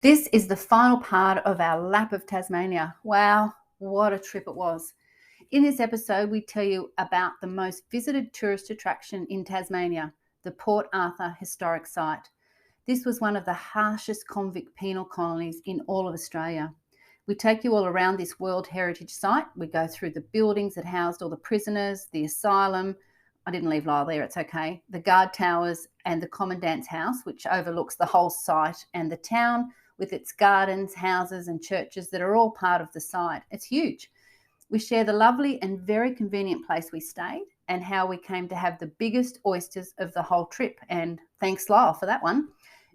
This is the final part of our Lap of Tasmania. Wow, what a trip it was. In this episode, we tell you about the most visited tourist attraction in Tasmania, the Port Arthur Historic Site. This was one of the harshest convict penal colonies in all of Australia. We take you all around this World Heritage Site. We go through the buildings that housed all the prisoners, the asylum. I didn't leave Lyle there, it's okay. The guard towers and the commandant's house, which overlooks the whole site, and the town with its gardens, houses and churches that are all part of the site. It's huge. We share the lovely and very convenient place we stayed and how we came to have the biggest oysters of the whole trip. And thanks, Lyle, for that one.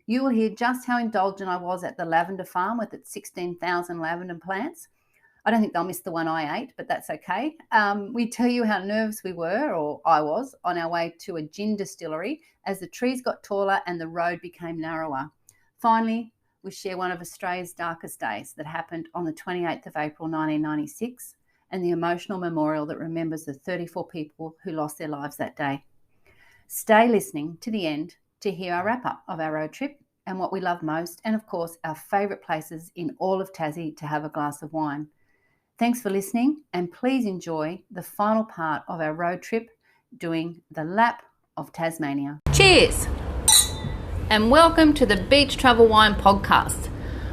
You will hear just how indulgent I was at the lavender farm with its 16,000 lavender plants. I don't think they'll miss the one I ate, but that's okay. We tell you how nervous we were, or I was, on our way to a gin distillery as the trees got taller and the road became narrower. Finally, we share one of Australia's darkest days that happened on the 28th of April 1996 and the emotional memorial that remembers the 34 people who lost their lives that day. Stay listening to the end to hear our wrap-up of our road trip and what we love most, and of course our favourite places in all of Tassie to have a glass of wine. Thanks for listening, and please enjoy the final part of our road trip doing the Lap of Tasmania. Cheers! And welcome to the Beach Travel Wine Podcast.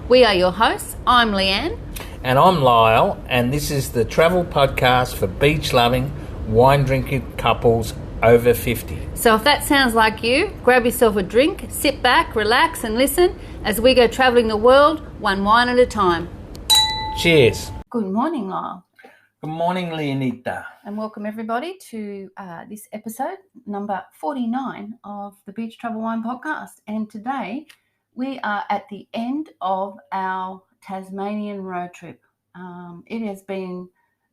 We are your hosts. I'm Leanne. And I'm Lyle, and this is the travel podcast for beach-loving, wine-drinking couples over 50. So if that sounds like you, grab yourself a drink, sit back, relax and listen as we go travelling the world, one wine at a time. Cheers. Good morning, Lyle. Good morning, Leonita. And welcome everybody to this episode, number 49 of the Beach Travel Wine Podcast. And today we are at the end of our Tasmanian road trip. It has been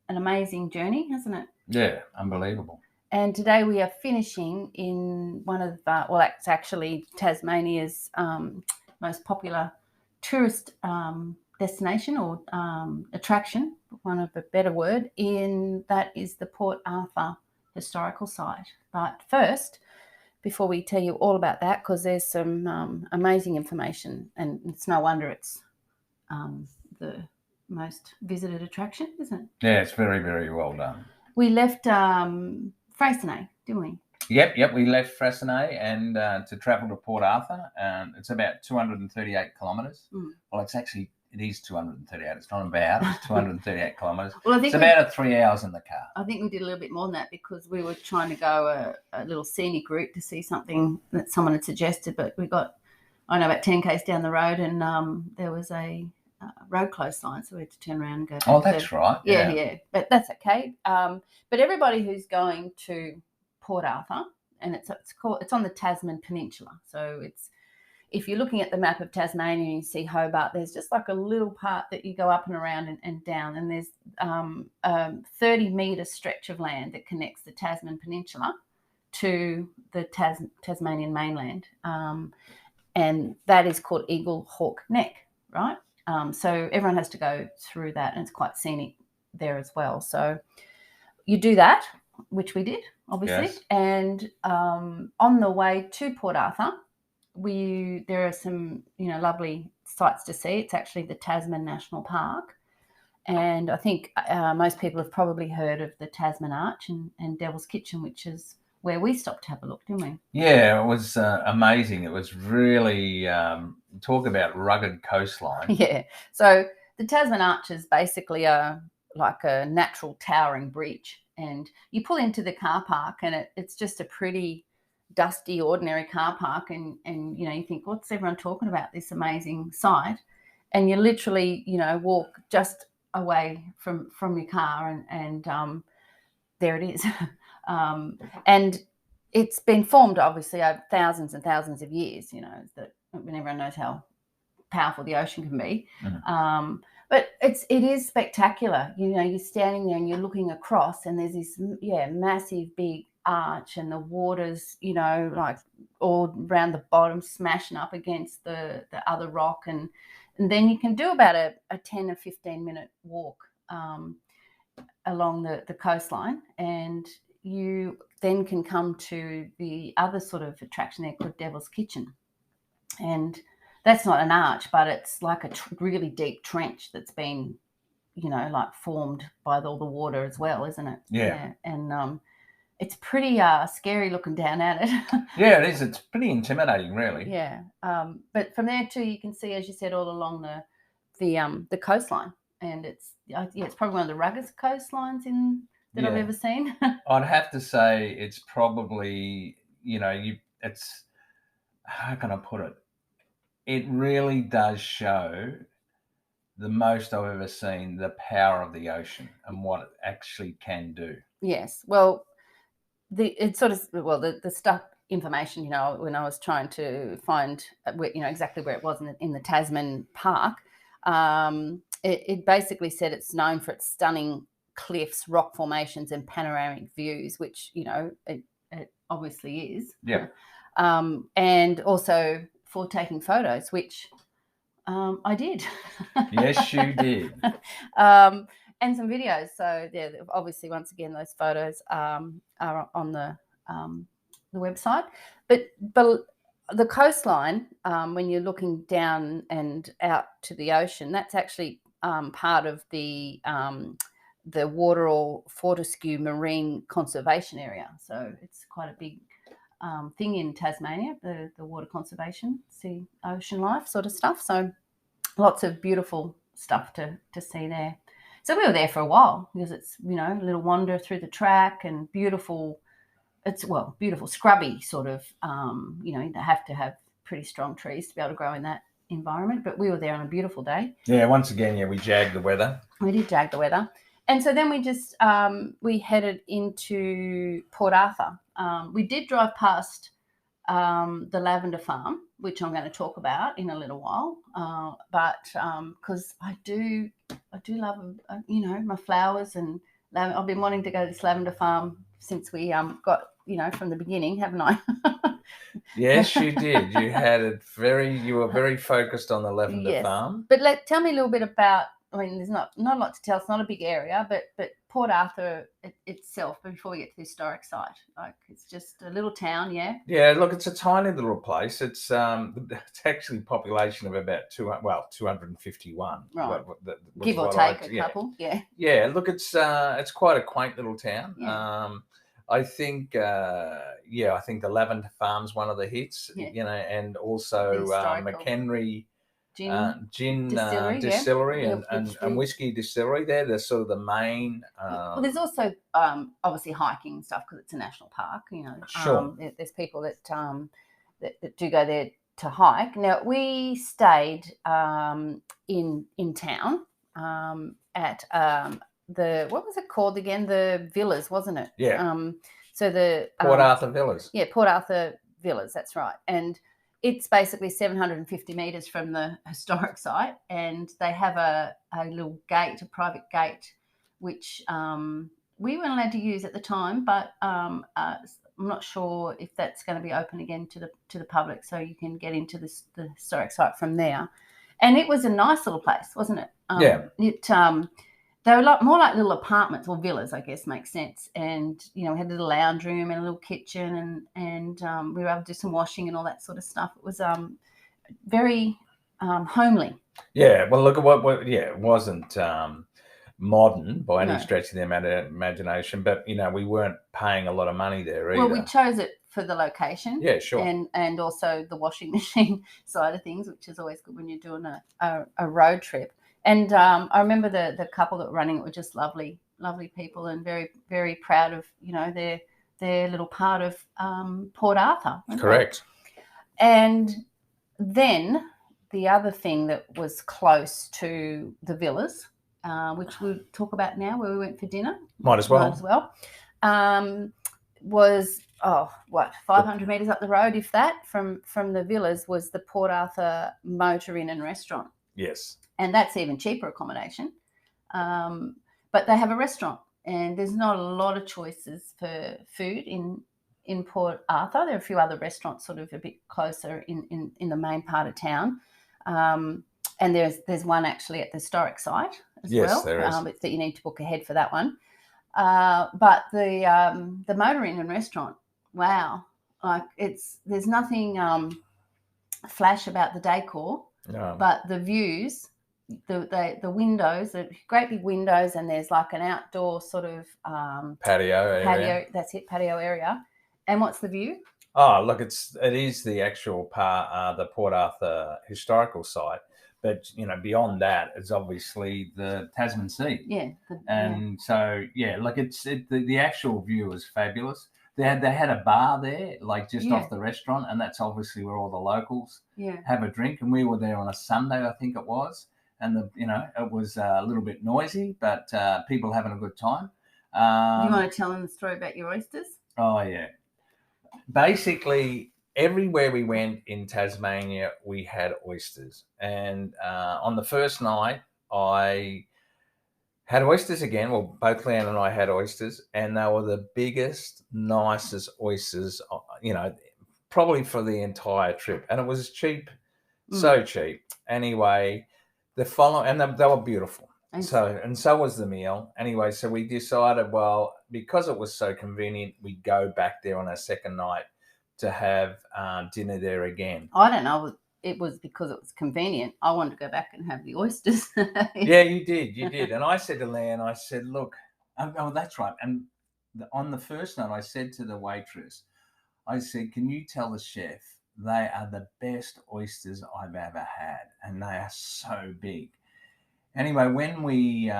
an amazing journey, hasn't it? Yeah, unbelievable. And today we are finishing in one of, it's actually Tasmania's most popular tourist destination or attraction, one of a better word, in that is the Port Arthur Historical Site. But first, before we tell you all about that, because there's some amazing information, and it's no wonder it's the most visited attraction, isn't it? Yeah, it's very, very well done. We left Freycinet, didn't we? Yep. We left Freycinet and to travel to Port Arthur. It's about 238 kilometres. Well, it is 238. It's not about. It's 238 kilometres. Well, I think it's about 3 hours in the car. I think we did a little bit more than that because we were trying to go a little scenic route to see something that someone had suggested, but we got, about 10 k's down the road, and there was a road closed sign, so we had to turn around and go back. Oh, that's right. Yeah. But that's okay. But everybody who's going to Port Arthur, and it's on the Tasman Peninsula, so it's, if you're looking at the map of Tasmania and you see Hobart, there's just like a little part that you go up and around and down, and there's a 30-metre stretch of land that connects the Tasman Peninsula to the Tasmanian mainland, and that is called Eagle Hawk Neck, right? So everyone has to go through that, and it's quite scenic there as well. So you do that, which we did, obviously, yes. And on the way to Port Arthur, there are some lovely sights to see. It's actually the Tasman National Park, and I think most people have probably heard of the Tasman Arch and Devil's Kitchen, which is where we stopped to have a look, didn't we? Yeah, it was amazing. It was really talk about rugged coastline. Yeah. So the Tasman Arch is basically like a natural towering bridge, and you pull into the car park, and it's just a pretty dusty, ordinary car park, and you think, what's everyone talking about, this amazing site? And you literally walk just away from your car, and there it is. And it's been formed obviously over thousands and thousands of years, that when everyone knows how powerful the ocean can be. But it is spectacular. You're standing there and you're looking across, and there's this massive big arch, and the water's like all around the bottom, smashing up against the other rock, and then you can do about a 10 or 15 minute walk along the coastline, and you then can come to the other sort of attraction there called Devil's Kitchen. And That's not an arch, but it's like a really deep trench that's been, like formed by all the water as well, isn't it? Yeah. And it's pretty scary looking down at it. Yeah, it is. It's pretty intimidating, really. Yeah. But from there too, you can see, as you said, all along the coastline, and it's probably one of the ruggedest coastlines that I've ever seen. I'd have to say it's probably, it's, how can I put it? It really does show the most I've ever seen the power of the ocean and what it actually can do. Yes. Well, the stuff information, when I was trying to find exactly where it was in the Tasman park, it basically said it's known for its stunning cliffs, rock formations, and panoramic views, which it obviously is. Yeah. And also for taking photos, which I did. Yes, you did. And some videos. So yeah, obviously, once again, those photos are on the website. But the coastline, when you're looking down and out to the ocean, that's actually part of the Waterall Fortescue Marine Conservation Area. So it's quite a big thing in Tasmania, the water conservation, sea, ocean life sort of stuff. So lots of beautiful stuff to see there. So we were there for a while because it's, a little wander through the track and beautiful. It's, beautiful, scrubby sort of, they have to have pretty strong trees to be able to grow in that environment. But we were there on a beautiful day. Yeah, once again, we jagged the weather. We did jag the weather. And so then we just, we headed into Port Arthur. We did drive past the lavender farm, which I'm going to talk about in a little while. But because I do love, my flowers, and I've been wanting to go to this lavender farm since we got, from the beginning, haven't I? Yes, you did. You were very focused on the lavender farm. But tell me a little bit about, there's not a lot to tell. It's not a big area, but Port Arthur itself, before we get to the historic site, it's just a little town, yeah? Yeah, look, it's a tiny little place. It's actually a population of about 251. Right. Give or take a couple, yeah. Yeah, look, it's quite a quaint little town. Yeah. I think the lavender farm's one of the hits, and also McHenry gin distillery and whiskey distillery. They're sort of the main. Well, there's also obviously hiking and stuff because it's a national park. Sure. There's people that do go there to hike. Now we stayed in town at what was it called again? The villas, wasn't it? Yeah. So the Port Arthur Villas. Yeah, Port Arthur Villas. That's right. And it's basically 750 metres from the historic site, and they have a little gate, a private gate, which we weren't allowed to use at the time, but I'm not sure if that's going to be open again to the public, so you can get into the historic site from there. And it was a nice little place, wasn't it? Yeah. They were more like little apartments or villas, I guess, makes sense. And, we had a little lounge room and a little kitchen, and we were able to do some washing and all that sort of stuff. It was very homely. Yeah, well, look at it wasn't modern by any stretch of the imagination, but, we weren't paying a lot of money there either. Well, we chose it for the location. Yeah, sure. And also the washing machine side of things, which is always good when you're doing a road trip. And I remember the couple that were running it were just lovely people, and very, very proud of, their little part of Port Arthur. Correct. And then the other thing that was close to the villas, which we'll talk about now, where we went for dinner. Might as well. Was 500 metres up the road, if that, from the villas, was the Port Arthur Motor Inn and Restaurant. Yes. And that's even cheaper accommodation. But they have a restaurant, and there's not a lot of choices for food in Port Arthur. There are a few other restaurants sort of a bit closer in the main part of town. And there's one actually at the historic site as well. Yes, there is. That you need to book ahead for that one. But the Motor Inn and Restaurant, wow. There's nothing flash about the decor, No. but the views, the windows, the great big windows, and there's like an outdoor sort of Patio area. That's it, patio area. And what's the view? Oh, look, it is the actual the Port Arthur historical site, but beyond that, it's obviously the Tasman Sea. Yeah. And so look, the actual view is fabulous. They had a bar there, like just off the restaurant, and that's obviously where all the locals have a drink. And we were there on a Sunday, I think it was, and it was a little bit noisy, but people having a good time. You want to tell them the story about your oysters? Oh yeah. Basically, everywhere we went in Tasmania, we had oysters. And on the first night, I had oysters again. Well, both Leanne and I had oysters, and they were the biggest, nicest oysters, probably for the entire trip. And it was cheap, so cheap. Anyway, and they were beautiful. And so was the meal. Anyway, so we decided, well, because it was so convenient, we'd go back there on our second night to have dinner there again. I don't know. It was because it was convenient. I wanted to go back and have the oysters. Yeah, you did. And I said to Leanne, I said, look, oh, that's right. And on the first night, I said to the waitress, I said, can you tell the chef they are the best oysters I've ever had, and they are so big. Anyway, when we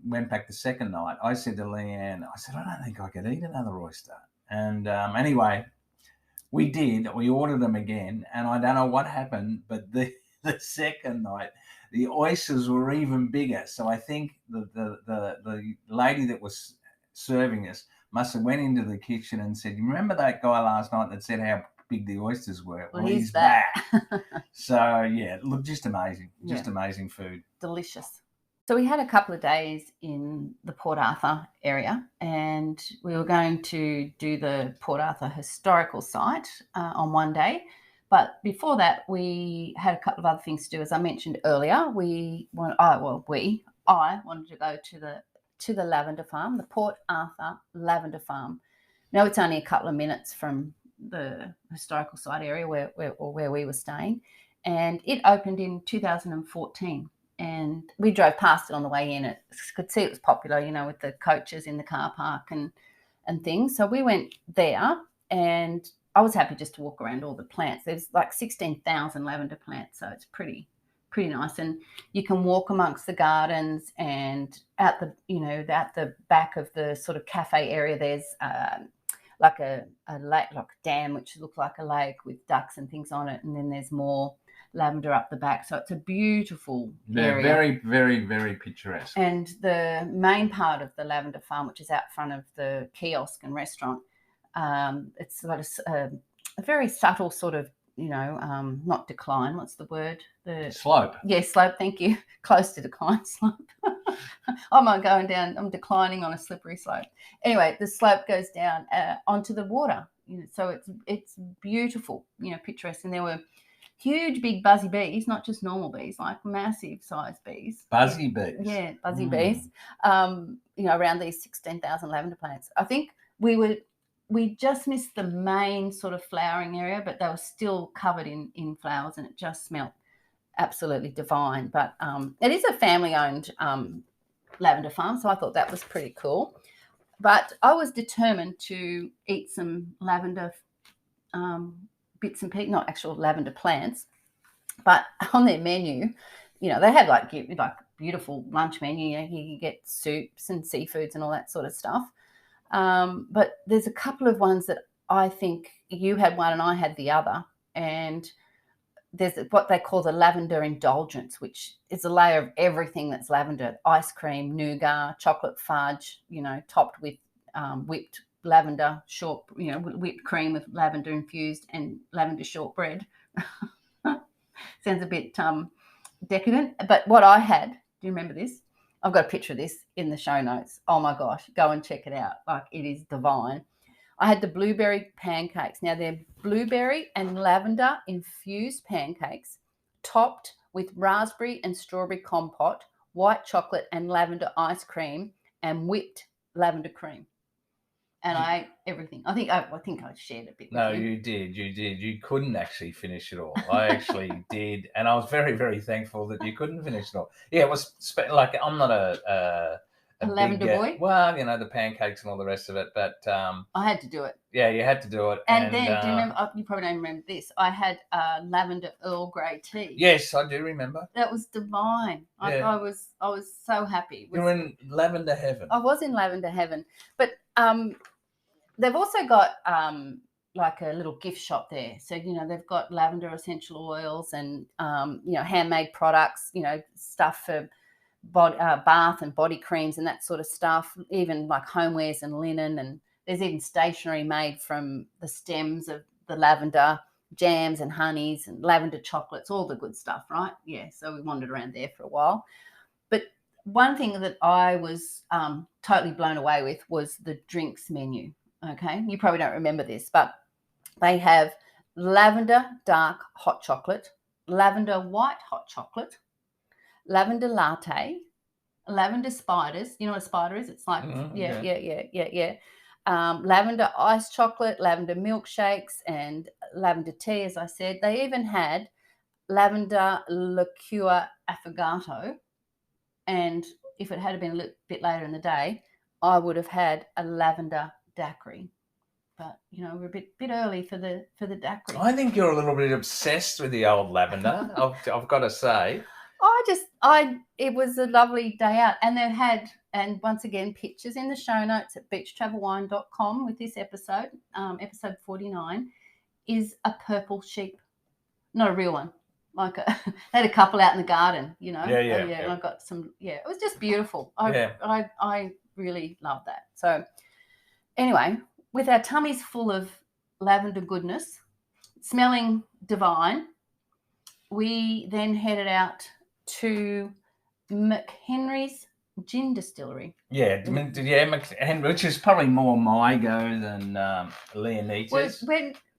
went back the second night, I said to Leanne, I said, I don't think I could eat another oyster. And anyway, we did. We ordered them again, and I don't know what happened, but the second night, the oysters were even bigger. So I think the lady that was serving us must have went into the kitchen and said, you remember that guy last night that said how big the oysters were? Well, he's back. So look, just amazing. Just amazing food. Delicious. So we had a couple of days in the Port Arthur area, and we were going to do the Port Arthur historical site on one day. But before that, we had a couple of other things to do. As I mentioned earlier, I wanted to go to the lavender farm, the Port Arthur lavender farm. Now it's only a couple of minutes from the historical site area where we were staying, and it opened in 2014. And we drove past it on the way in. It could see it was popular, with the coaches in the car park and things. So we went there, and I was happy just to walk around all the plants. There's like 16,000 lavender plants, so it's pretty nice. And you can walk amongst the gardens, and at the back of the sort of cafe area, there's like a lake, like a dam, which looks like a lake with ducks and things on it. And then there's more lavender up the back. So it's a beautiful area. Very, very, very picturesque. And the main part of the lavender farm, which is out front of the kiosk and restaurant, it's got a very subtle sort of, not decline. What's the word? The slope. Yeah, slope. Thank you. Close to decline slope. I'm declining on a slippery slope. Anyway, the slope goes down onto the water. So it's beautiful, picturesque. And there were huge, big buzzy bees, not just normal bees, like massive size bees. Buzzy bees. Yeah, buzzy bees. Around these 16,000 lavender plants. I think we just missed the main sort of flowering area, but they were still covered in flowers, and it just smelled absolutely divine. But it is a family-owned lavender farm, so I thought that was pretty cool. But I was determined to eat some lavender bits and pieces, not actual lavender plants, but on their menu, they had like beautiful lunch menu. You get soups and seafoods and all that sort of stuff. But there's a couple of ones that I think you had one and I had the other, and there's what they call the lavender indulgence, which is a layer of everything that's lavender: ice cream, nougat, chocolate fudge, topped with whipped lavender whipped cream with lavender infused and lavender shortbread. Sounds a bit decadent, but what I had, do you remember this? I've got a picture of this in the show notes. Oh my gosh, go and check it out. Like, it is divine. I had the blueberry pancakes. Now, they're blueberry and lavender infused pancakes topped with raspberry and strawberry compote, white chocolate and lavender ice cream, and whipped lavender cream. and I ate everything. I think I shared a bit. No, with you. you did. You couldn't actually finish it all. I actually did, and I was very, very thankful that you couldn't finish it all. Yeah, it was like I'm not a lavender big, boy. well, the pancakes and all the rest of it, but I had to do it. Yeah, you had to do it. And then, do you remember? You probably don't remember this. I had lavender Earl Grey tea. Yes, I do remember. That was divine. Yeah. I was so happy. You're in lavender heaven. I was in lavender heaven, but they've also got like a little gift shop there. So they've got lavender essential oils and handmade products. Stuff for bath and body creams and that sort of stuff. Even like homewares and linen, and there's even stationery made from the stems of the lavender, jams and honeys and lavender chocolates, all the good stuff, right? Yeah. So we wandered around there for a while. But one thing that I was totally blown away with was the drinks menu. Okay, you probably don't remember this, but they have lavender dark hot chocolate, lavender white hot chocolate, lavender latte, lavender spiders. You know what a spider is? It's like yeah. Lavender iced chocolate, lavender milkshakes, and lavender tea. As I said, they even had lavender liqueur affogato. And if it had been a little bit later in the day, I would have had a lavender daiquiri. But we're a bit early for the daiquiri. I think you're a little bit obsessed with the old lavender. I've got to say. It was a lovely day out, and they had, and once again, pictures in the show notes at beachtravelwine.com with this episode. Episode 49 is a purple sheep, not a real one. Like they had a couple out in the garden, Yeah. And I got some. Yeah, it was just beautiful. I really love that. So anyway, with our tummies full of lavender goodness, smelling divine, we then headed out to McHenry's Gin Distillery. Yeah, which is probably more my go than Leonita's.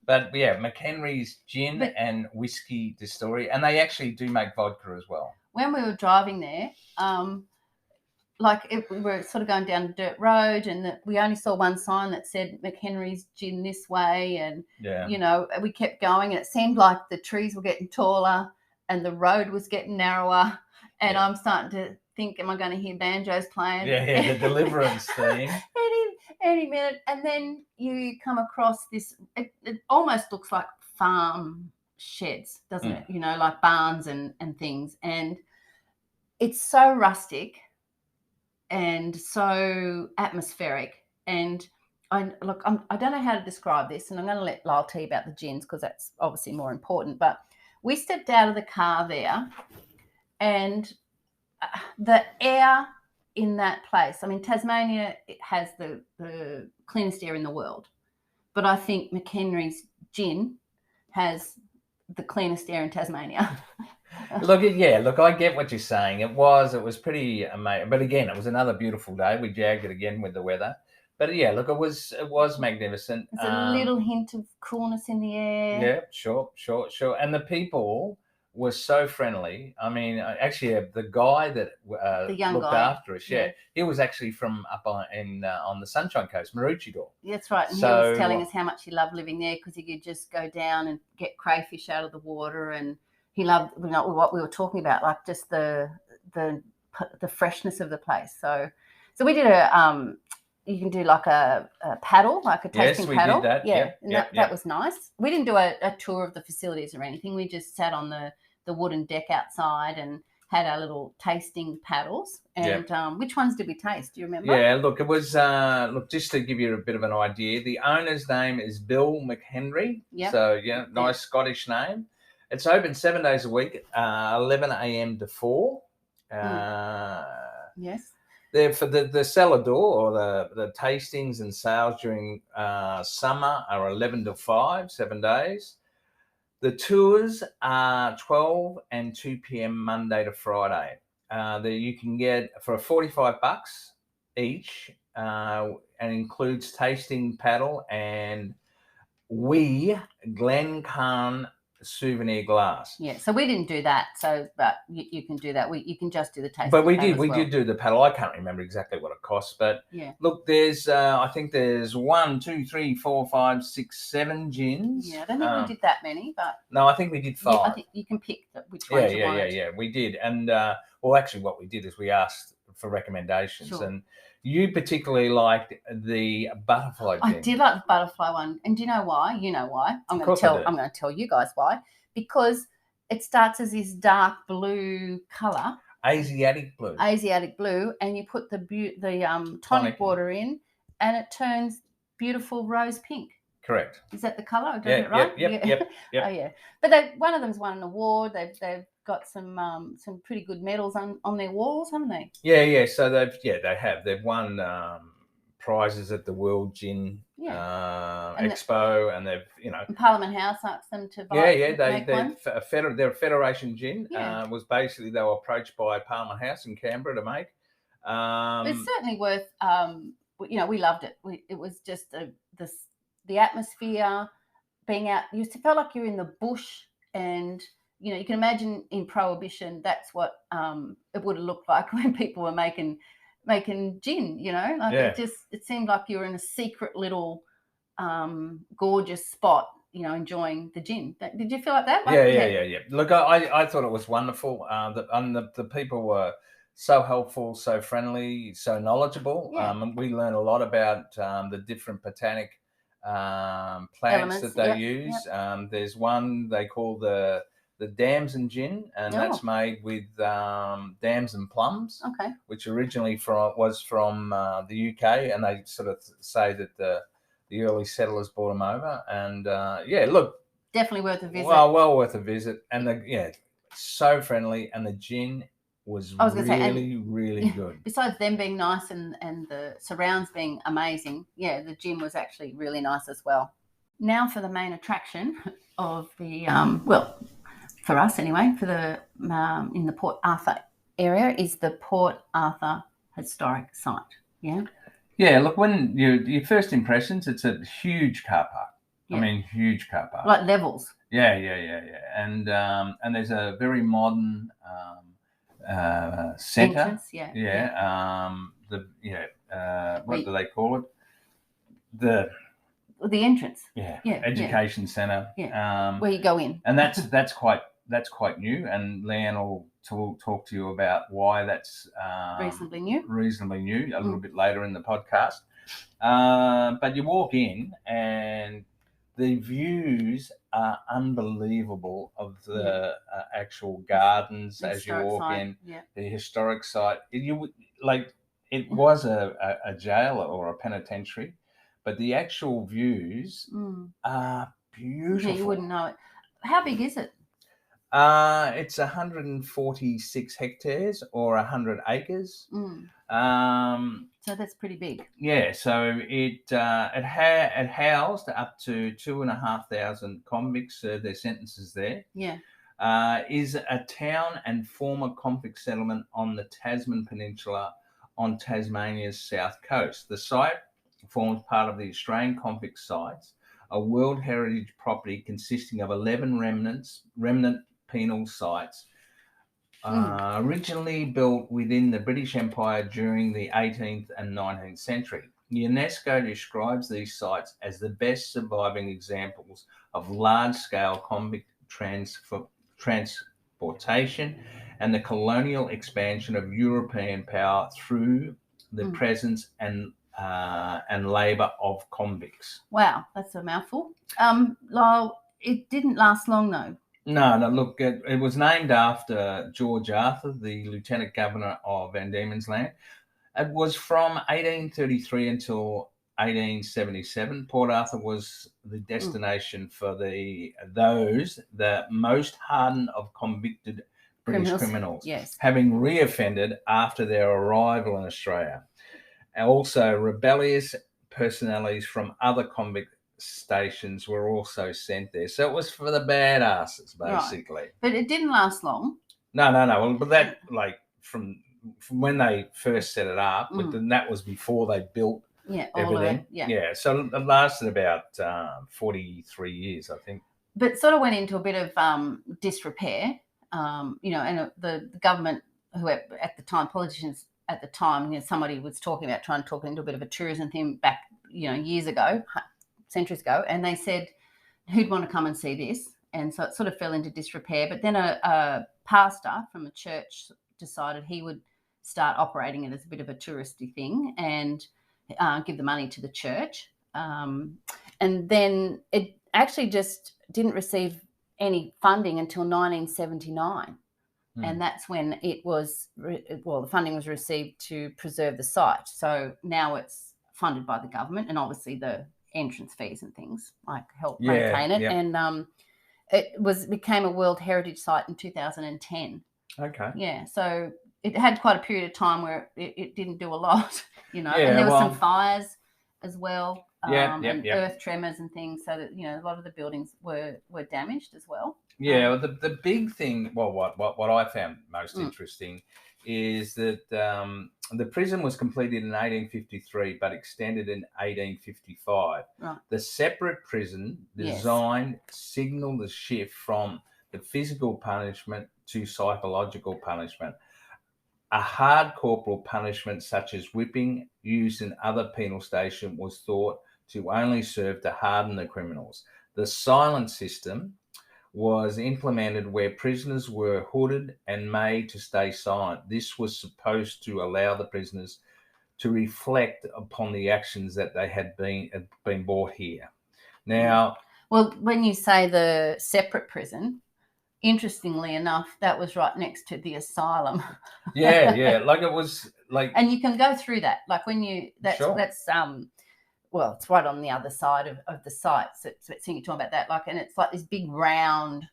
But yeah, McHenry's Gin and Whiskey Distillery, and they actually do make vodka as well. When we were driving there, we were sort of going down a dirt road, and we only saw one sign that said McHenry's Gin this way, and we kept going, and it seemed like the trees were getting taller and the road was getting narrower, and I'm starting to think, am I going to hear banjos playing? Yeah, the Deliverance theme. Any minute. And then you come across this, it almost looks like farm sheds, doesn't it? Like barns and things. And it's so rustic and so atmospheric. And I don't know how to describe this, and I'm going to let Lyle tell you about the gins because that's obviously more important. But we stepped out of the car there, and the air in that place. I mean, Tasmania, it has the cleanest air in the world, but I think McHenry's Gin has the cleanest air in Tasmania. Look, I get what you're saying. It was pretty amazing, but again, it was another beautiful day. We jagged it again with the weather, but yeah, look, it was magnificent. There's a little hint of coolness in the air. Yeah, sure, and the people were so friendly. I mean, actually, the guy that looked after us, he was actually from up on the Sunshine Coast, Maroochydore. That's right. And he was telling us how much he loved living there because he could just go down and get crayfish out of the water, and he loved what we were talking about, like just the freshness of the place. So we did you can do like a paddle, like a tasting paddle. Yes, we did that. Yeah, that was nice. We didn't do a tour of the facilities or anything. We just sat on the wooden deck outside and had our little tasting paddles. And which ones did we taste? Do you remember? Yeah, look, it was just to give you a bit of an idea. The owner's name is Bill McHenry. Yep. So nice Scottish name. It's open 7 days a week, 11 a.m. to 4. Yes. There for the cellar door or the tastings and sales during summer are 11 to 5, 7 days. The tours are 12 and 2 p.m. Monday to Friday. That you can get for $45 each, and includes tasting paddle and Glencairn souvenir glass. Yeah, so we didn't do that. So, but you can do that. You can just do the taste. But we did. We did do the paddle. I can't remember exactly what it costs, but yeah. Look, there's I think there's 1, 2, 3, 4, 5, 6, 7 gins. Yeah, I don't think we did that many, but no, I think we did 5. I think you can pick which ones you wanted. Yeah. We did, and well, actually, what we did is we asked for recommendations, Sure. and you particularly liked the butterfly gin. I did like the butterfly one, and do you know why? You know why? I'm going to tell you guys why. Because it starts as this dark blue color, Asiatic blue, and you put the tonic water in, and it turns beautiful rose pink. Correct. Is that the color? I got it right? Yep. Oh yeah. But one of them's won an award. They've got some pretty good medals on their walls, haven't they? Yeah. So they've won prizes at the World Gin Expo, and they've and Parliament House asked them to make one. Their Federation Gin was basically, they were approached by Parliament House in Canberra to make. It's certainly worth. We loved it. It was just the atmosphere, being out. You felt like you're in the bush, and you can imagine in Prohibition, that's what it would have looked like when people were making gin. It seemed like you were in a secret little gorgeous spot, enjoying the gin. Did you feel like that? Yeah. Look, I thought it was wonderful. The people were so helpful, so friendly, so knowledgeable. We learned a lot about the different botanic plants that they use. There's one they call the damson gin, and that's made with damson plums, which originally was from the UK, and they sort of say that the early settlers brought them over, and look, definitely worth a visit. Well worth a visit, and so friendly, and the gin was really good. Besides them being nice and the surrounds being amazing, the gin was actually really nice as well. Now for the main attraction of the for us anyway, for the in the Port Arthur area, is the Port Arthur Historic Site. Yeah, look, when your first impressions, it's a huge car park. I mean, huge car park. Like levels. Yeah. And there's a very modern centre. Entrance, what do they call it? The entrance. Education centre. Where you go in. And that's quite new, and Leanne will talk to you about why that's reasonably new a little bit later in the podcast. But you walk in, and the views are unbelievable of the actual gardens as you walk in. The historic site. It was a jail or a penitentiary, but the actual views are beautiful. Yeah, you wouldn't know it. How big is it? It's 146 hectares or 100 acres. So that's pretty big. Yeah, so it housed up to 2,500 convicts served their sentences there. Yeah. Is a town and former convict settlement on the Tasman Peninsula on Tasmania's south coast. The site forms part of the Australian Convict Sites, a World Heritage property consisting of 11 remnant penal sites, originally built within the British Empire during the 18th and 19th century. UNESCO describes these sites as the best surviving examples of large-scale convict transportation and the colonial expansion of European power through the presence and labour of convicts. Wow, that's a mouthful. Lyle, it didn't last long though. No, look, it was named after George Arthur, the Lieutenant Governor of Van Diemen's Land. It was from 1833 until 1877. Port Arthur was the destination for the most hardened of convicted British criminals, having reoffended after their arrival in Australia. And also, rebellious personalities from other convict stations were also sent there. So it was for the badasses, basically. Right. But it didn't last long. No. Well, but that, from when they first set it up, but then that was before they built everything. So it lasted about 43 years, I think. but sort of went into a bit of disrepair. And the government, who at the time, politicians at the time, somebody was talking about trying to talk into a bit of a tourism thing back, years ago, centuries ago, and they said, who'd want to come and see this? And so it sort of fell into disrepair. But then a pastor from a church decided he would start operating it as a bit of a touristy thing and give the money to the church. And then it actually just didn't receive any funding until 1979. And that's when it was, the funding was received to preserve the site. So now it's funded by the government, and obviously the entrance fees and things help maintain it. And it became a World Heritage Site in 2010. Okay. Yeah, so it had quite a period of time where it didn't do a lot, and there were some fires as well, and earth tremors and things, so that a lot of the buildings were damaged as well. Yeah, the big thing, what I found most interesting is that the prison was completed in 1853 but extended in 1855. Right. The separate prison design signalled the shift from the physical punishment to psychological punishment. A hard corporal punishment such as whipping used in other penal stations was thought to only serve to harden the criminals. The silent system was implemented where prisoners were hooded and made to stay silent. This was supposed to allow the prisoners to reflect upon the actions that they had been brought here. Now, well, when you say the separate prison, interestingly enough, that was right next to the asylum. Yeah, like it was like, and you can go through that, like when you that's well, it's right on the other side of the site. So you're talking about that, and it's like this big round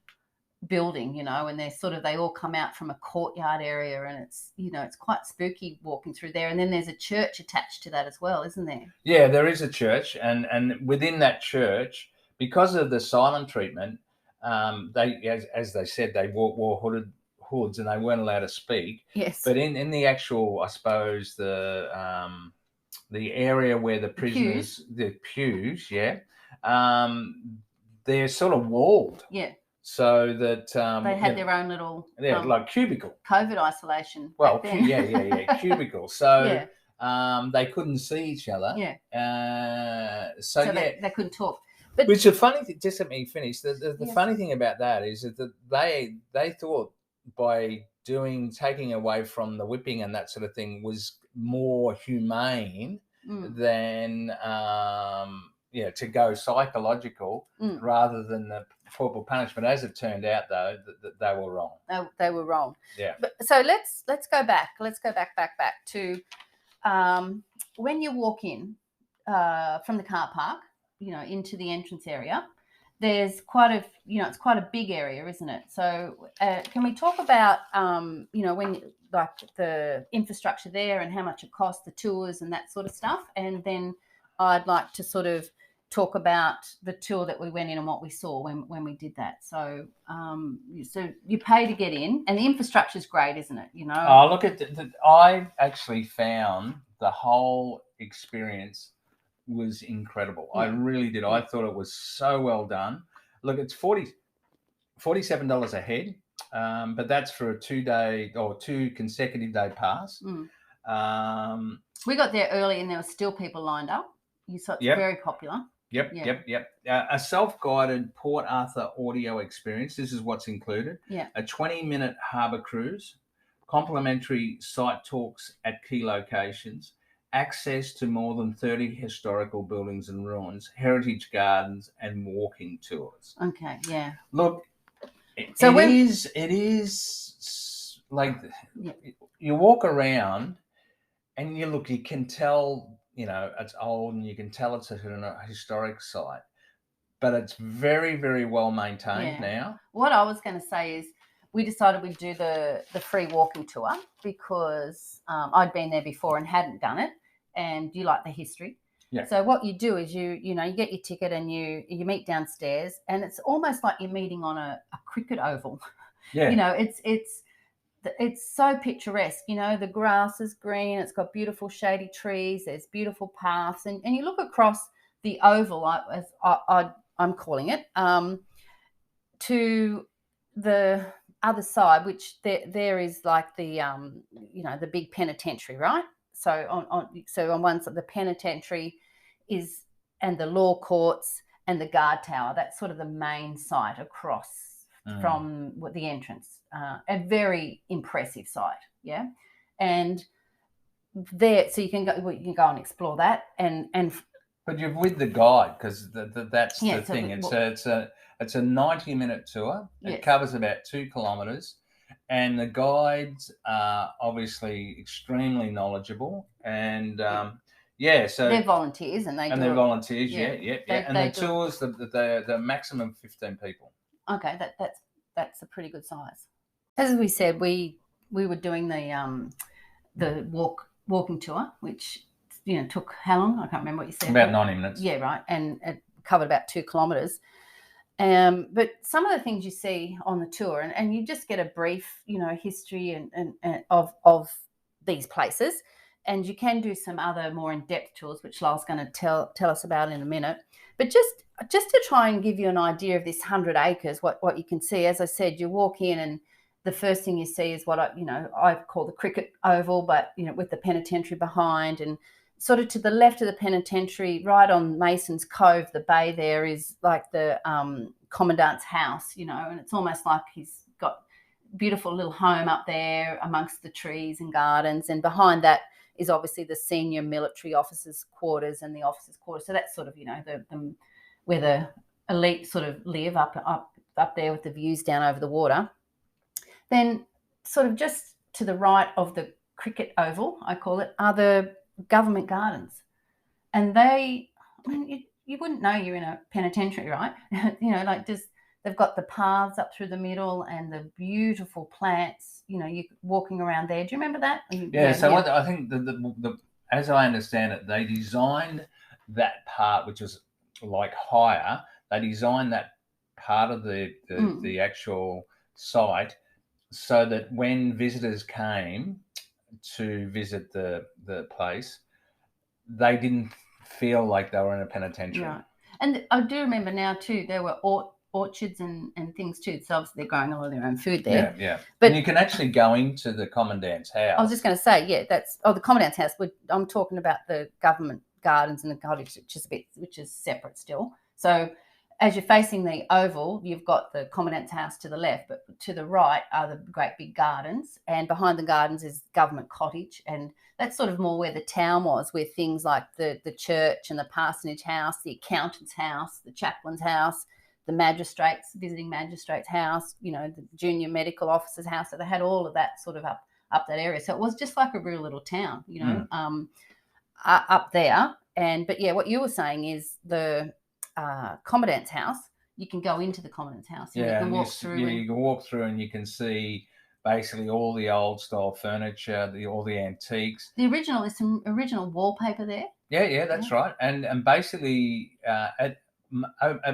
building, and they all come out from a courtyard area, and it's it's quite spooky walking through there. And then there's a church attached to that as well, isn't there? Yeah, there is a church, and within that church, because of the silent treatment, they, as they said, they wore hoods and they weren't allowed to speak. Yes. But in the actual, I suppose, the area where the prisoners, the pews, they're sort of walled. Yeah. So that they had their own little like cubicle. COVID isolation. Well, cubicle. So they couldn't see each other. Yeah. So they couldn't talk. But which the funny thing, just let me finish. The funny thing about that is that they thought by taking away from the whipping and that sort of thing was more humane than to go psychological rather than the corporal punishment. As it turned out, though, that they were wrong. They were wrong. Yeah. But, so let's go back. Let's go back to when you walk in from the car park, into the entrance area. There's it's quite a big area, isn't it? So can we talk about, when the infrastructure there and how much it costs, the tours and that sort of stuff? And then I'd like to sort of talk about the tour that we went in and what we saw when we did that. So so you pay to get in, and the infrastructure is great, isn't it? Oh, look at I actually found the whole experience was incredible. I really did. I thought it was so well done. Look, it's $47 a head, but that's for a 2-day or 2 consecutive day pass. We got there early and there were still people lined up. You saw it's very popular. Yep. A self-guided Port Arthur audio experience. This is what's included. Yeah. A 20-minute harbour cruise, complimentary site talks at key locations, access to more than 30 historical buildings and ruins, heritage gardens, and walking tours. Okay, yeah. Look, it is like you walk around and you can tell, it's old and you can tell it's a historic site, but it's very, very well maintained now. What I was going to say is we decided we'd do the free walking tour because I'd been there before and hadn't done it. And you like the history. Yeah. So what you do is you get your ticket and you meet downstairs, and it's almost like you're meeting on a cricket oval. Yeah. It's so picturesque. The grass is green. It's got beautiful shady trees. There's beautiful paths, and you look across the oval, as I'm calling it, to the other side, which there is like the the big penitentiary, right? So on one side, the penitentiary is, and the law courts and the guard tower. That's sort of the main site across from the entrance. A very impressive site, yeah. And there, so you can go and explore that, and but you're with the guide, because that's the thing. It's a 90-minute tour. It covers about 2 kilometres, and the guides are obviously extremely knowledgeable, and so they're volunteers, and they're volunteers. And the tours, the maximum 15 people. Okay, that's a pretty good size. As we said, we were doing the walking tour, which took how long? I can't remember what you said. About 90 minutes. Yeah, right, and it covered about 2 kilometres. But some of the things you see on the tour, and you just get a brief, history and of these places, and you can do some other more in-depth tours, which Lyle's going to tell us about in a minute. But just to try and give you an idea of this 100 acres, what you can see, as I said, you walk in and the first thing you see is what I call the cricket oval, but with the penitentiary behind, and sort of to the left of the penitentiary, right on Mason's Cove, the bay there, is like the commandant's house, and it's almost like he's got a beautiful little home up there amongst the trees and gardens, and behind that is obviously the senior military officers' quarters and the officers' quarters. So that's sort of where the elite sort of live up there with the views down over the water. Then sort of just to the right of the cricket oval, I call it, are the government gardens. And you wouldn't know you're in a penitentiary, right? They've got the paths up through the middle and the beautiful plants, you're walking around there. Do you remember that? What I think the as I understand it, they designed that part, which was like higher. They designed that part of the actual site so that when visitors came to visit the place, they didn't feel like they were in a penitentiary. Right. And I do remember now too, there were orchards and things too. So obviously they're growing all of their own food there. Yeah. But and you can actually go into the commandant's house. I was just going to say, the commandant's house. I'm talking about the government gardens and the cottage, which is separate still. So as you're facing the oval, you've got the commandant's house to the left, but to the right are the great big gardens, and behind the gardens is government cottage, and that's sort of more where the town was, where things like the church and the parsonage house, the accountant's house, the chaplain's house, the visiting magistrate's house, the junior medical officer's house. So they had all of that sort of up that area. So it was just like a real little town, up there. But what you were saying is the commandant's house. You can go into the commandant's house. And you can walk through. You can walk through, and you can see basically all the old style furniture, all the antiques. There's some original wallpaper there. Yeah, that's right. And basically, at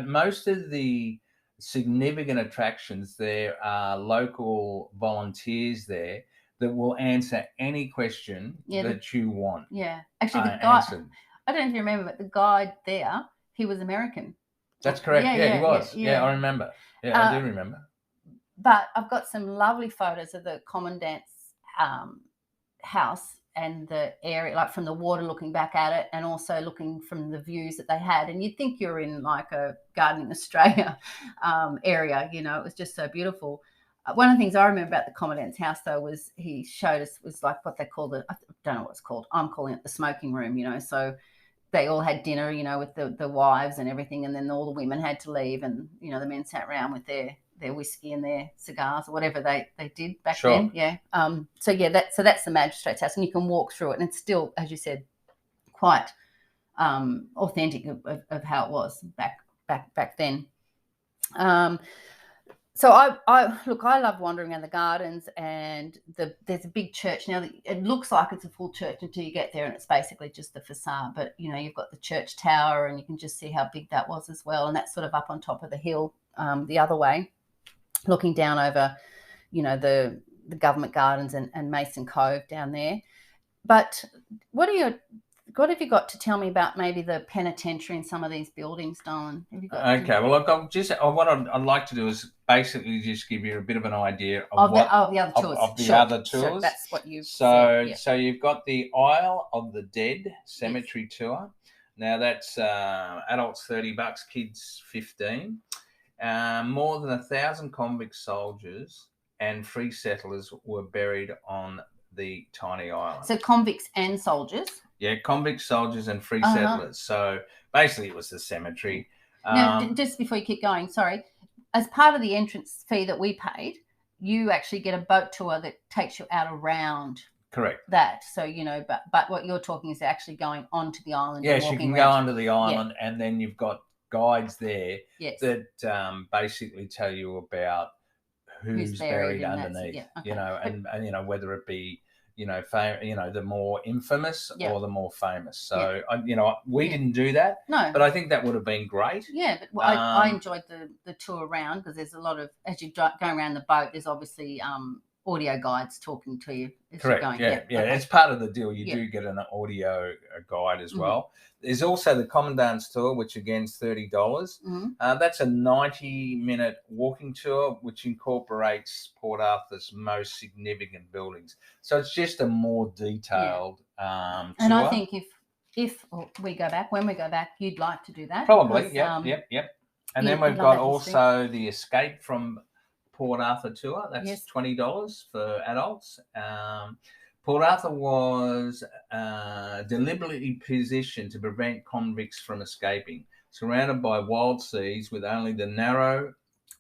most of the significant attractions, there are local volunteers there that will answer any question that you want. Yeah, actually, the guy. Answered. I don't know if you remember, but the guide there, he was American. That's correct. Yeah, he was. Yeah, I remember. Yeah, I do remember. But I've got some lovely photos of the commandant's house and the area, like from the water looking back at it, and also looking from the views that they had. And you'd think you're in like a Gardening Australia area. It was just so beautiful. One of the things I remember about the commandant's house, though, was he showed us was like what they call I don't know what it's called. I'm calling it the smoking room. So they all had dinner, with the wives and everything, and then all the women had to leave, and the men sat around with their whiskey and their cigars or whatever they did back then. Yeah. So that's the magistrate's house, and you can walk through it, and it's still, as you said, quite authentic of how it was back then. So I love wandering around the gardens, and there's a big church now. It looks like it's a full church until you get there, and it's basically just the facade. But you've got the church tower, and you can just see how big that was as well. And that's sort of up on top of the hill, the other way, looking down over, the government gardens and Mason Cove down there. But what are your What have you got to tell me about maybe the penitentiary in some of these buildings, Darwin? Have you got Okay, well, I'd like to do is basically just give you a bit of an idea of the other tours. of the Sure, other sure, tours. that's what you've So, said. Yeah. so you've got the Isle of the Dead cemetery tour. Now that's adults $30, kids $15. More than 1,000 convict soldiers and free settlers were buried on the tiny island. So convicts and soldiers. Yeah, convict soldiers and free settlers. So basically, it was the cemetery. Now, just before you keep going, sorry, as part of the entrance fee that we paid, you actually get a boat tour that takes you out around. Correct. That. So, but what you're talking is actually going onto the island. Yes, you can go onto the island, and then you've got guides there that basically tell you about who's buried underneath. And whether it be the more infamous or the more famous. So we didn't do that. No, but I think that would have been great. Yeah, but I enjoyed the tour around, because there's a lot of, as you go around the boat, there's obviously audio guides talking to you as Correct. you're going. Yeah. It's part of the deal. You do get an audio guide as well. There's also the commandant's tour, which again is $30. That's a 90-minute walking tour, which incorporates Port Arthur's most significant buildings. So it's just a more detailed tour. And I think if we go back, when we go back, you'd like to do that. Probably. Yep. And then we've got also the Escape from Port Arthur tour. That's $20 for adults. Port Arthur was deliberately positioned to prevent convicts from escaping, surrounded by wild seas with only the narrow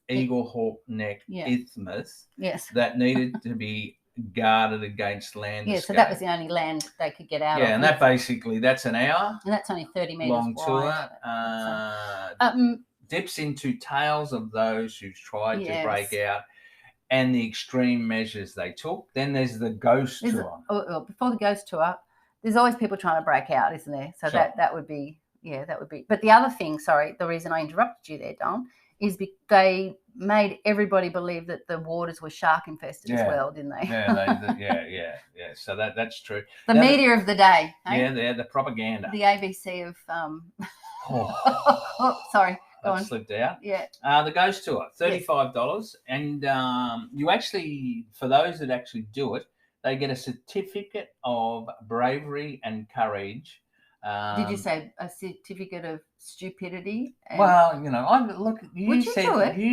Eagle Hawk Neck isthmus that needed to be guarded against land escape. So that was the only land they could get out of. Yeah, and that's an hour. And that's only 30 metres long wide. Tour. Dips into tales of those who tried to break out and the extreme measures they took. Then there's the ghost tour. Before the ghost tour, there's always people trying to break out, isn't there? So that would be, that would be. But the other thing, the reason I interrupted you there, Don, is they made everybody believe that the waters were shark infested as well, didn't they? Yeah. So that's true. The media of the day. Yeah, they're the propaganda. The ABC of. Sorry. That slipped out. Yeah. The ghost tour, $35, and you actually, for those that actually do it, they get a certificate of bravery and courage. Did you say a certificate of stupidity? Well, you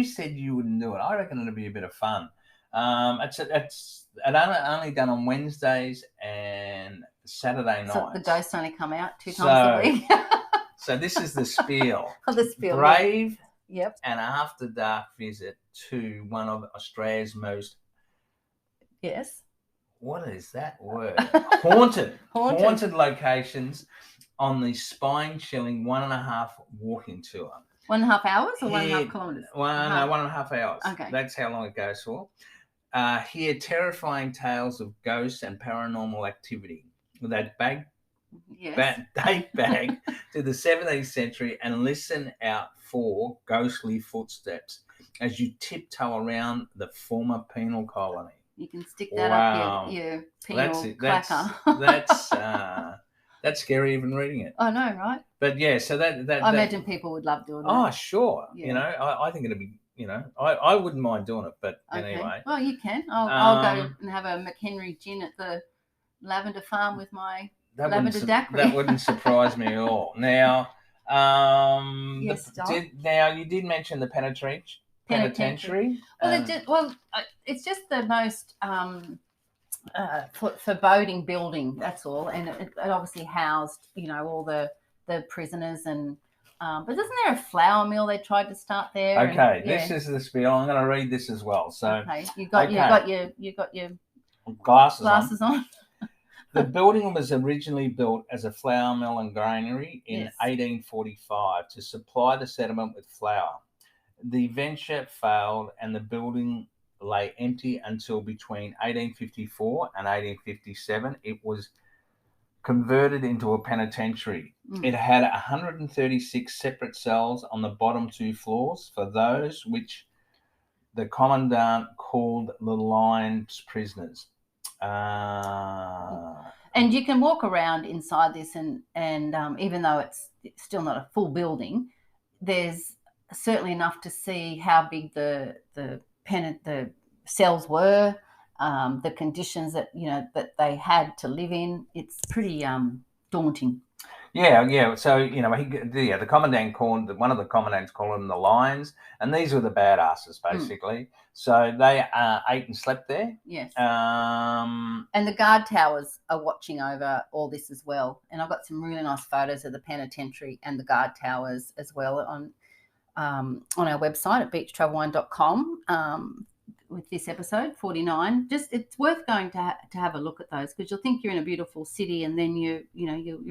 said you wouldn't do it. I reckon it'd be a bit of fun. It's only done on Wednesdays and Saturday nights. So the ghosts only come out 2 times a week. So this is the spiel. The spiel. Brave and after dark visit to one of Australia's most... Yes. What is that word? Haunted locations on the spine-chilling 1.5 walking tour. 1.5 hours or 1.5 kilometres? 1.5 hours. Okay. That's how long it goes for. Hear terrifying tales of ghosts and paranormal activity. That date back to the 17th century and listen out for ghostly footsteps as you tiptoe around the former penal colony. You can stick that up your penal clacker. That's scary even reading it. I know, right? But so that I imagine people would love doing that. Oh, sure. I think it'd be, I wouldn't mind doing it, but anyway. Well, you can. I'll go and have a McHenry gin at the lavender farm with my lavender daiquiri. That wouldn't surprise me at all. Now, now you did mention the penitentiary. Well, it's just the most foreboding building. That's all, and it obviously housed, all the prisoners and. But isn't there a flour mill they tried to start there? Okay, this is the spiel. I'm going to read this as well. So you got your glasses on. The building was originally built as a flour mill and granary in 1845 to supply the settlement with flour. The venture failed and the building lay empty until between 1854 and 1857. It was converted into a penitentiary. It had 136 separate cells on the bottom 2 floors for those which the commandant called the lion's prisoners. And And you can walk around inside this, and even though it's still not a full building, there's certainly enough to see how big the cells were, the conditions that that they had to live in. It's pretty daunting. Yeah. So the commandant called one of the commandants called them the lions, and these were the badasses basically. So they ate and slept there. Yes. And the guard towers are watching over all this as well. And I've got some really nice photos of the penitentiary and the guard towers as well on our website at beachtravelwine.com. With this episode 49, it's worth going to have a look at those, because you'll think you're in a beautiful city, and then you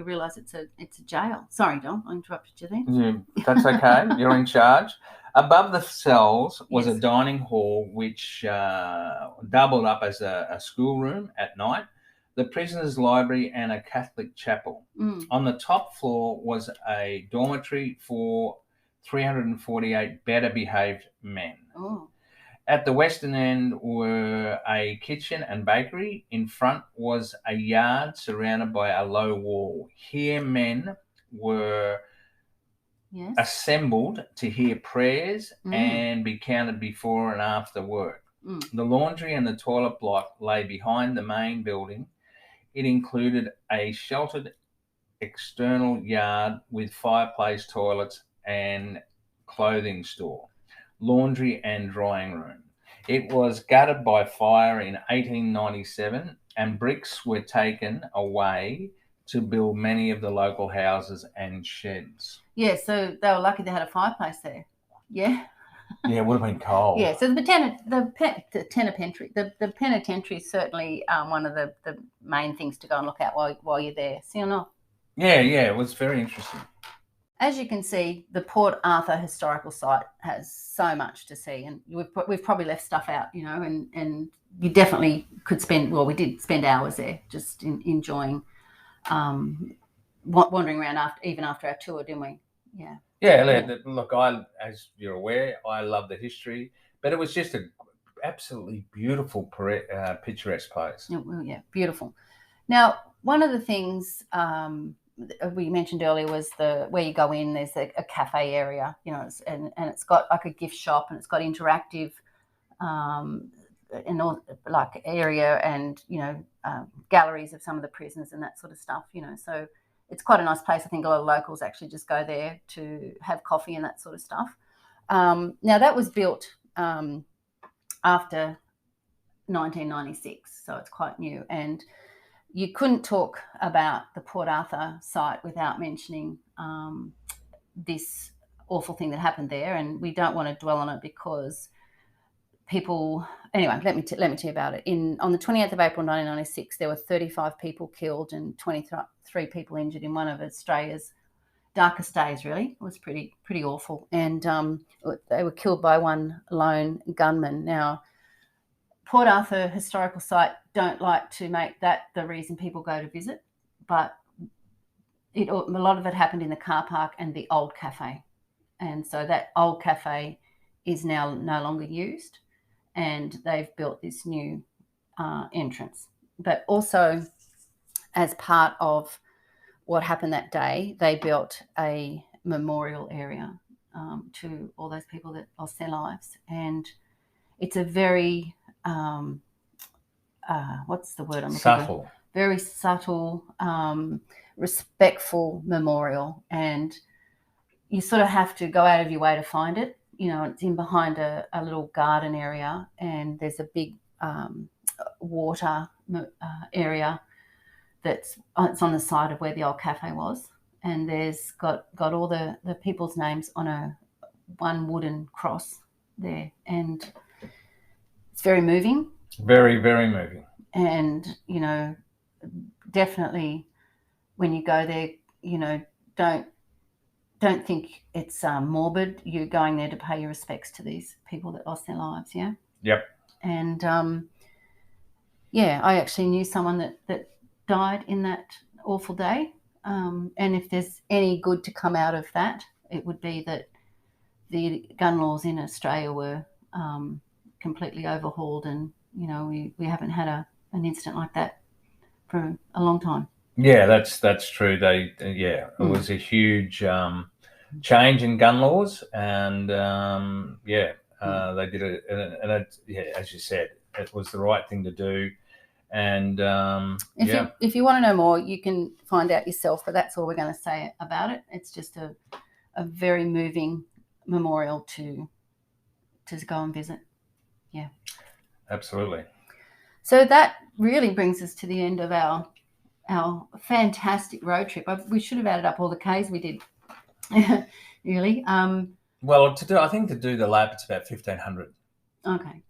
realize it's a jail. Sorry, Dom, I interrupted you there. Yeah, that's okay. You're in charge. Above the cells was a dining hall which doubled up as a schoolroom at night, the prisoners' library, and a Catholic chapel. On the top floor was a dormitory for 348 better behaved men. Oh. At the western end were a kitchen and bakery. In front was a yard surrounded by a low wall. Here men were assembled to hear prayers and be counted before and after work. The laundry and the toilet block lay behind the main building. It included a sheltered external yard with fireplace, toilets, and clothing store, laundry and drying room. It was gutted by fire in 1897, and bricks were taken away to build many of the local houses and sheds. Yeah, so they were lucky they had a fireplace there. Yeah. Yeah, it would have been cold. Yeah, so the penitentiary is certainly one of the main things to go and look at while you're there. See or not? Yeah, it was very interesting. As you can see, the Port Arthur historical site has so much to see, and we've probably left stuff out, and you definitely could spend. Well, we did spend hours there, just enjoying, wandering around after our tour, didn't we? Yeah. Yeah. Look, as you're aware, I love the history, but it was just an absolutely beautiful, picturesque place. Yeah, beautiful. Now, one of the things we mentioned earlier was where you go in. There's a cafe area, and it's got like a gift shop, and it's got interactive, area, and galleries of some of the prisoners and that sort of stuff. So it's quite a nice place. I think a lot of locals actually just go there to have coffee and that sort of stuff. Now that was built after 1996, so it's quite new, and you couldn't talk about the Port Arthur site without mentioning this awful thing that happened there, and we don't want to dwell on it because people. Anyway, let me tell you about it. On the 28th of April 1996, there were 35 people killed and 23 people injured in one of Australia's darkest days. Really, it was pretty awful, and they were killed by one lone gunman. Now, Port Arthur historical site don't like to make that the reason people go to visit, but a lot of it happened in the car park and the old cafe, and so that old cafe is now no longer used, and they've built this new entrance. But also, as part of what happened that day, they built a memorial area to all those people that lost their lives, and it's a very what's the word I'm looking for? Very subtle, respectful memorial, and you sort of have to go out of your way to find it. It's in behind a little garden area, and there's a big water area it's on the side of where the old cafe was, and there's got all the people's names on one wooden cross there, and it's very moving. Very, very moving. And, definitely when you go there, don't think it's morbid. You're going there to pay your respects to these people that lost their lives, yeah? Yep. And, I actually knew someone that died in that awful day. And if there's any good to come out of that, it would be that the gun laws in Australia were completely overhauled, and we haven't had an incident like that for a long time. Yeah, that's true. It was a huge change in gun laws, and they did it, and as you said, it was the right thing to do. And if you want to know more, you can find out yourself. But that's all we're going to say about it. It's just a very moving memorial to go and visit. Yeah, absolutely. So that really brings us to the end of our fantastic road trip. We should have added up all the Ks we did. Really. Well, I think to do the lap, it's about 1,500. Okay.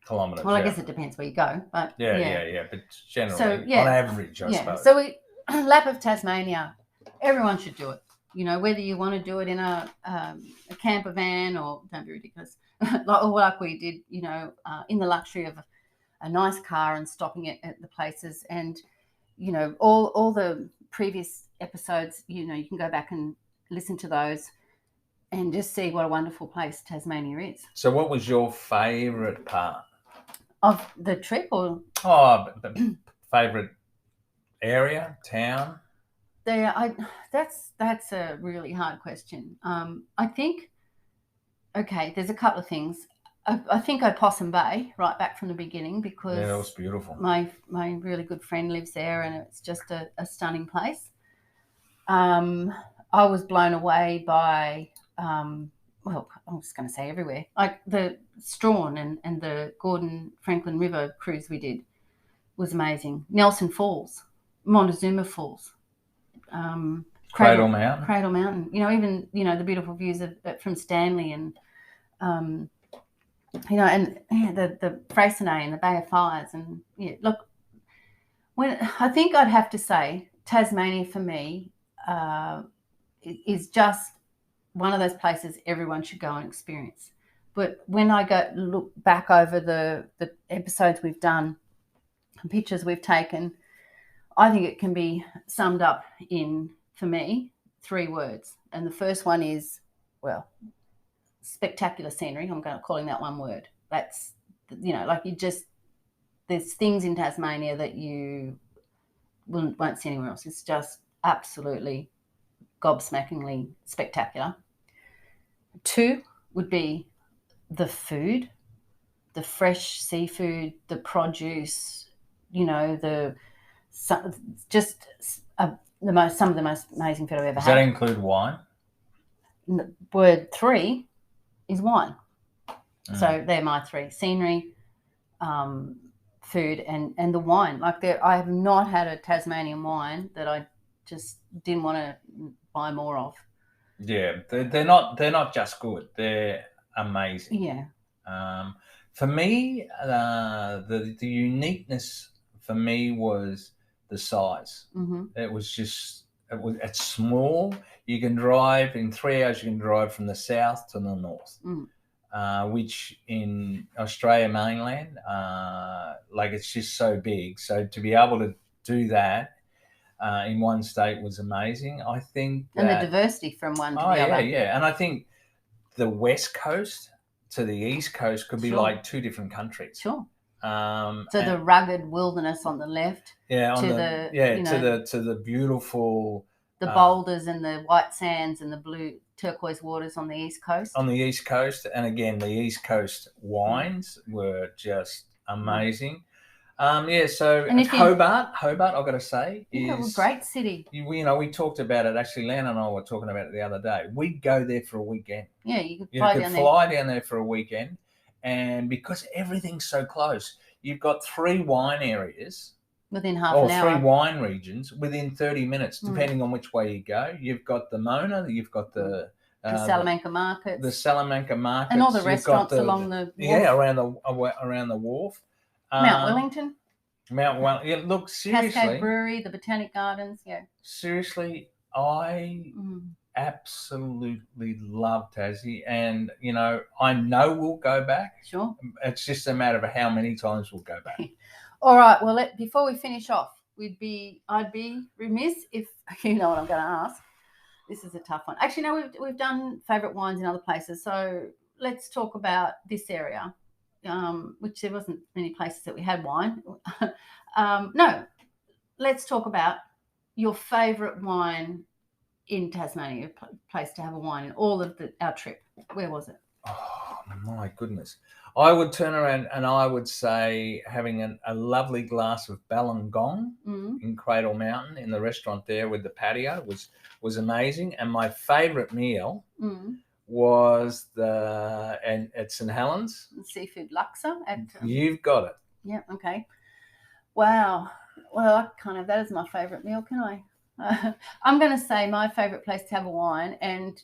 Kilometres. Well, I guess it depends where you go, but yeah. But generally, on average, I suppose. So Lap of Tasmania, everyone should do it. You know, whether you want to do it in a camper van or don't be ridiculous, like we did. You know, in the luxury of a nice car and stopping at the places, and you know, all the previous episodes. You know, you can go back and listen to those and just see what a wonderful place Tasmania is. So, what was your favourite part of the trip, or the favourite area, town? That's a really hard question. I think, okay, there's a couple of things. I think Opossum Bay right back from the beginning because that was beautiful. My really good friend lives there, and it's just a stunning place. I was blown away by. Well, I was going to say everywhere. Like the Strawn and the Gordon Franklin River cruise we did was amazing. Nelson Falls, Montezuma Falls, Cradle Mountain. You know, even the beautiful views from Stanley and and the Freycinet and the Bay of Fires and look. When I think I'd have to say Tasmania for me is just one of those places everyone should go and experience. But when I look back over the episodes we've done and pictures we've taken, I think it can be summed up in, for me, 3 words. And the first one is, well, spectacular scenery. I'm calling that one word. That's, there's things in Tasmania that you won't see anywhere else. It's just absolutely gobsmackingly spectacular. 2 would be the food, the fresh seafood, the produce, some of the most amazing food I've ever had. Does that include wine? Word 3 is wine. So they're my 3: scenery, food, and the wine. I have not had a Tasmanian wine that I just didn't want to buy more of. Yeah, they're not just good; they're amazing. Yeah. For me, the uniqueness for me was the size. Mm-hmm. It's small. You can drive in 3 hours. You can drive from the south to the north, which in Australia mainland, it's just so big. So to be able to do that in one state was amazing. I think and the diversity from one to the other. Yeah. And I think the West Coast to the East Coast could be like 2 different countries. Sure. So the rugged wilderness on the left, to the beautiful, the boulders and the white sands and the blue turquoise waters on the East Coast. On the East Coast, and again, the East Coast wines were just amazing. So Hobart, I've got to say, is a great city. We talked about it. Actually, Lan and I were talking about it the other day. We'd go there for a weekend. Yeah, you could fly down there for a weekend, and because everything's so close, you've got 3 wine areas within half an hour, 3 wine regions within 30 minutes, depending on which way you go. You've got the Mona, you've got the Salamanca markets, and all the restaurants along the wharf. around the wharf. Mount Wellington. Yeah, look, seriously. Cascade Brewery, the Botanic Gardens, yeah. Seriously, I absolutely love Tassie, and I know we'll go back. Sure. It's just a matter of how many times we'll go back. All right. Well, before we finish off, I'd be remiss if you know what I'm going to ask. This is a tough one. Actually, no, we've done favourite wines in other places, so let's talk about this area. Which there wasn't many places that we had wine. No, let's talk about your favourite wine in Tasmania, a place to have a wine in all of our trip. Where was it? Oh, my goodness. I would turn around and I would say having a lovely glass of Ballangong in Cradle Mountain in the restaurant there with the patio was amazing. And my favourite meal was at St Helens. Seafood laksa. You've got it. Yeah, okay. Wow. Well, that is my favourite meal, can I? I'm going to say my favourite place to have a wine, and,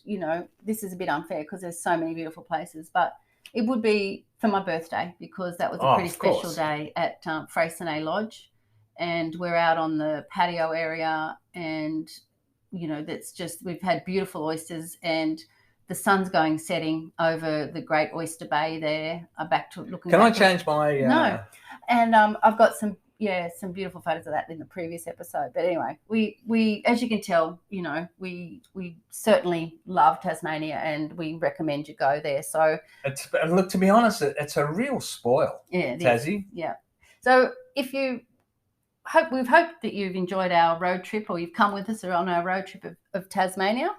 this is a bit unfair because there's so many beautiful places, but it would be for my birthday because that was a pretty special day at Freycinet Lodge, and we're out on the patio area, and, we've had beautiful oysters, and the sun's setting over the Great Oyster Bay there. I'm back to looking. Can I change my... No. And I've got some beautiful photos of that in the previous episode. But anyway, we as you can tell, we certainly love Tasmania and we recommend you go there. So look, to be honest, it's a real spoil. Yeah, Tassie. Yeah. So we've hoped that you've enjoyed our road trip, or you've come with us on our road trip of Tasmania.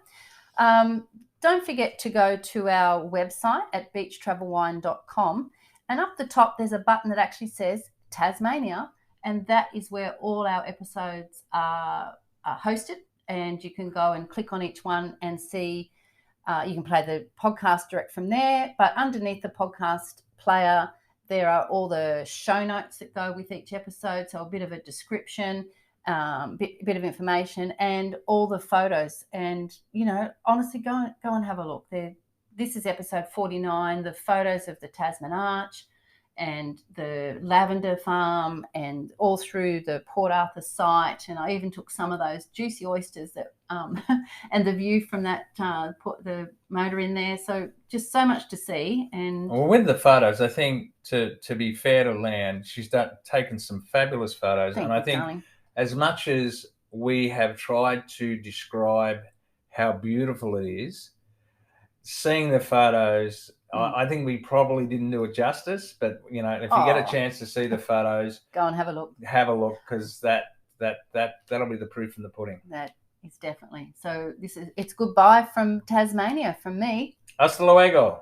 Don't forget to go to our website at beachtravelwine.com, and up the top there's a button that actually says Tasmania, and that is where all our episodes are hosted, and you can go and click on each one and see. You can play the podcast direct from there, but underneath the podcast player there are all the show notes that go with each episode, so a bit of a description, bit of information, and all the photos. And honestly, go and have a look there. This is episode 49, the photos of the Tasman Arch and the lavender farm, and all through the Port Arthur site. And I even took some of those juicy oysters that and the view from that the motor in there. So just so much to see. And with the photos, I think to be fair to Lan, she's taken some fabulous photos. Thank and you, I think darling. As much as we have tried to describe how beautiful it is, seeing the photos, I think we probably didn't do it justice. But if you get a chance to see the photos, go and have a look. Have a look, because that'll be the proof in the pudding. That is definitely. So it's goodbye from Tasmania from me. Hasta luego.